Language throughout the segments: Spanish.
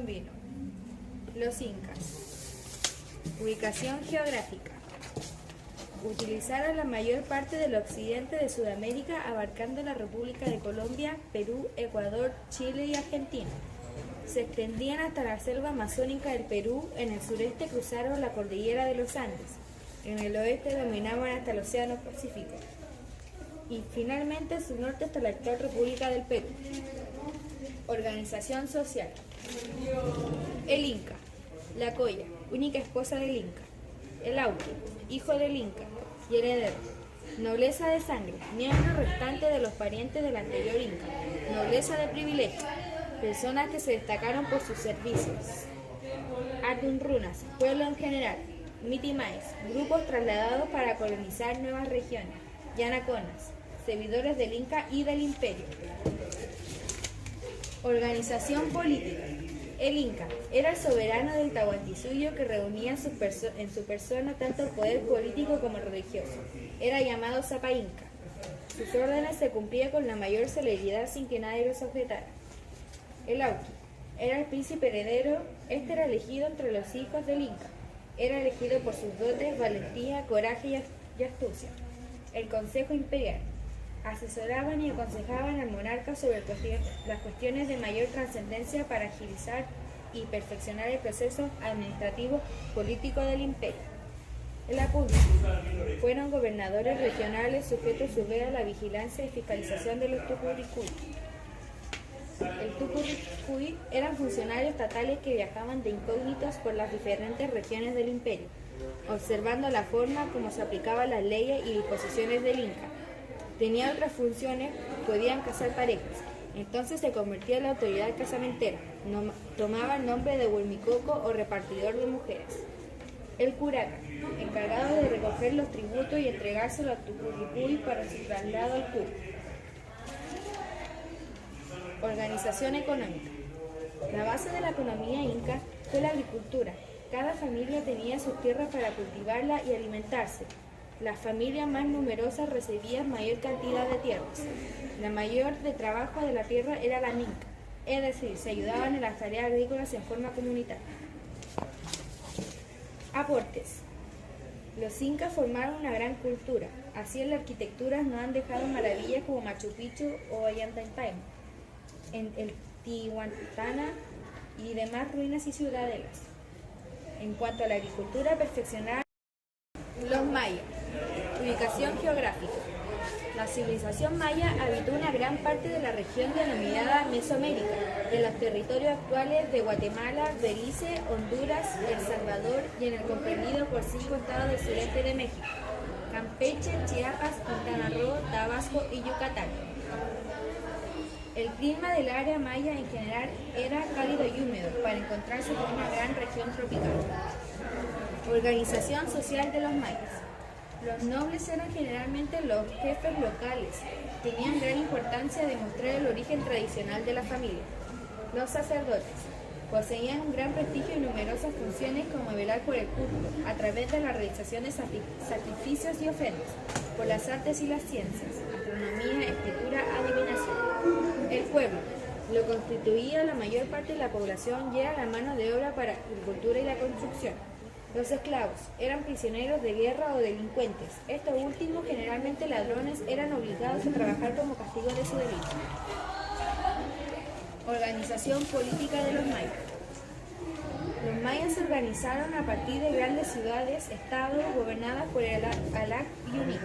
precolombino. Los incas. Ubicación geográfica. Utilizaron la mayor parte del occidente de Sudamérica, abarcando la República de Colombia, Perú, Ecuador, Chile y Argentina. Se extendían hasta la selva amazónica del Perú. En el sureste cruzaron la cordillera de los Andes. En el oeste dominaban hasta el Océano Pacífico. Y finalmente en su norte hasta la actual República del Perú. Organización social. El Inca. La Colla, única esposa del Inca. El Auqui, hijo del Inca y heredero. Nobleza de sangre, miembro restante de los parientes del anterior Inca. Nobleza de privilegio, personas que se destacaron por sus servicios. Atun Runas, pueblo en general. Mitimaes, grupos trasladados para colonizar nuevas regiones. Yanaconas, servidores del Inca y del Imperio. Organización política. El Inca era el soberano del Tahuantinsuyo que reunía en su persona tanto el poder político como el religioso. Era llamado Sapa Inca. Sus órdenes se cumplían con la mayor celeridad sin que nadie los objetara. El Auqui era el príncipe heredero. Este era elegido entre los hijos del Inca. Era elegido por sus dotes, valentía, coraje y astucia. El Consejo Imperial. Asesoraban y aconsejaban al monarca sobre las cuestiones de mayor trascendencia para agilizar y perfeccionar el proceso administrativo político del imperio. El Apure. Fueron gobernadores regionales sujetos a su vez a la vigilancia y fiscalización de los Tucuricuy. El Tucuricuy eran funcionarios estatales que viajaban de incógnitos por las diferentes regiones del imperio, observando la forma como se aplicaban las leyes y disposiciones del Inca. Tenía otras funciones, podían casar parejas. Entonces se convertía en la autoridad casamentera. Tomaba el nombre de huelmicoco o repartidor de mujeres. El curaca, encargado de recoger los tributos y entregárselo a Tucuricuy para su traslado al Cusco. Organización económica. La base de la economía inca fue la agricultura. Cada familia tenía sus tierras para cultivarla y alimentarse. Las familias más numerosas recibían mayor cantidad de tierras. La mayor de trabajo de la tierra era la minca, es decir, se ayudaban en las tareas agrícolas en forma comunitaria. Aportes. Los incas formaron una gran cultura. Así en la arquitectura nos han dejado maravillas como Machu Picchu o Ollantaytambo, en el Tihuantana y demás ruinas y ciudadelas. En cuanto a la agricultura, perfeccionaron los mayas. Ubicación geográfica. La civilización maya habitó una gran parte de la región denominada Mesoamérica, en los territorios actuales de Guatemala, Belice, Honduras, El Salvador y en el comprendido por 5 estados del sureste de México: Campeche, Chiapas, Quintana Roo, Tabasco y Yucatán. El clima del área maya en general era cálido y húmedo, para encontrarse con una gran región tropical. Organización social de los mayas. Los nobles eran generalmente los jefes locales. Tenían gran importancia demostrar el origen tradicional de la familia. Los sacerdotes poseían un gran prestigio y numerosas funciones como velar por el culto, a través de la realización de sacrificios y ofrendas, por las artes y las ciencias, astronomía, escritura, adivinación. El pueblo lo constituía la mayor parte de la población y era la mano de obra para la agricultura y la construcción. Los esclavos eran prisioneros de guerra o delincuentes. Estos últimos, generalmente ladrones, eran obligados a trabajar como castigo de su delito. Organización política de los mayas. Los mayas se organizaron a partir de grandes ciudades-estados gobernadas por el Alac Yunik,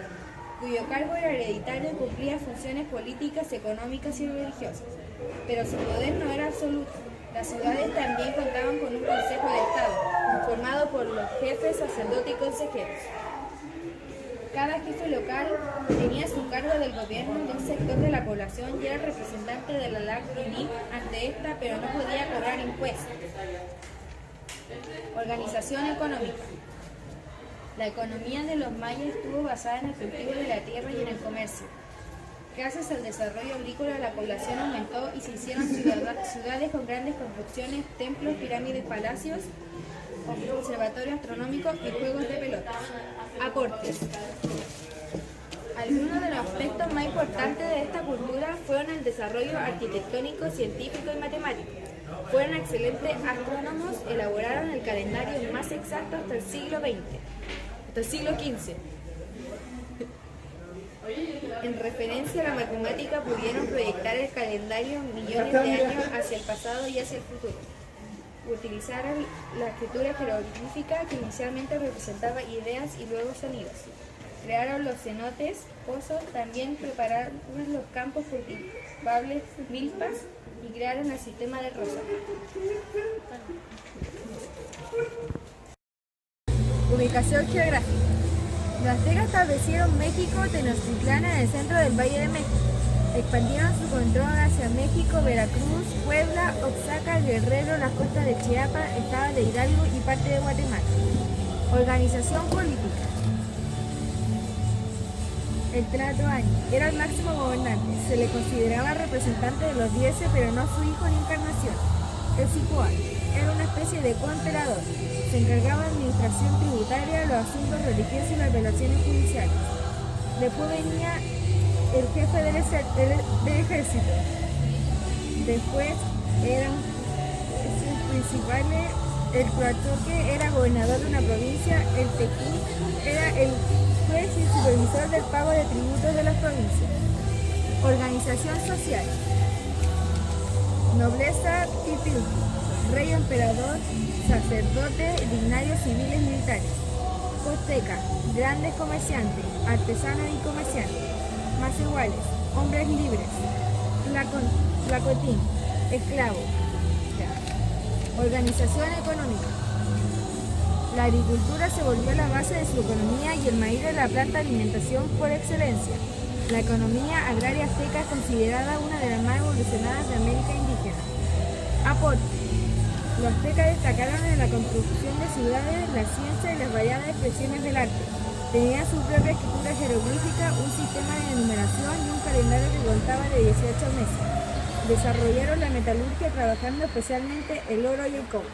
cuyo cargo era hereditario y cumplía funciones políticas, económicas y religiosas. Pero su poder no era absoluto. Las ciudades también contaban con un consejo de estado, formado por los jefes, sacerdotes y consejeros. Cada jefe local tenía a su cargo del gobierno de un sector de la población y era representante de la Alac Yunik ante esta, pero no podía cobrar impuestos. Organización económica. La economía de los mayas estuvo basada en el cultivo de la tierra y en el comercio. Gracias al desarrollo agrícola, la población aumentó y se hicieron ciudades con grandes construcciones, templos, pirámides, palacios, observatorios astronómicos y juegos de pelota. Aportes. Algunos de los aspectos más importantes de esta cultura fueron el desarrollo arquitectónico, científico y matemático. Fueron excelentes astrónomos, elaboraron el calendario más exacto hasta el siglo XX, hasta el siglo XV. En referencia a la matemática, pudieron proyectar el calendario millones de años hacia el pasado y hacia el futuro. Utilizaron la escritura jeroglífica, que inicialmente representaba ideas y luego sonidos. Crearon los cenotes, pozos, también prepararon los campos cultivables, milpas, y crearon el sistema de Rosa. Ubicación geográfica. Los aztecas establecieron México Tenochtitlán en el centro del Valle de México. Expandieron su control hacia México, Veracruz, Puebla, Oaxaca, Guerrero, las costas de Chiapas, estado de Hidalgo y parte de Guatemala. Organización política. El Tlatoani era el máximo gobernante. Se le consideraba representante de los 10, pero no su hijo ni encarnación. El Cipoal era una especie de coemperador. Se encargaba de administración tributaria, los asuntos religiosos y las relaciones judiciales. Después venía el jefe del ejército. Después eran sus principales. El Coatzoque era gobernador de una provincia. El Tequí era el juez y supervisor del pago de tributos de las provincias. Organización social. Nobleza Tipilqui. Rey, emperador, sacerdote, dignarios civiles, militares. Costeca, grandes comerciantes, artesanos y comerciantes. Más iguales, hombres libres. Tlacotín, esclavo. Organización económica. La agricultura se volvió la base de su economía y el maíz era la planta de alimentación por excelencia. La economía agraria azteca es considerada una de las más evolucionadas de América indígena. Aporte. Los aztecas destacaron en la construcción de ciudades, la ciencia y las variadas expresiones del arte. Tenían su propia escritura jeroglífica, un sistema de numeración y un calendario que contaba de 18 meses. Desarrollaron la metalurgia trabajando especialmente el oro y el cobre.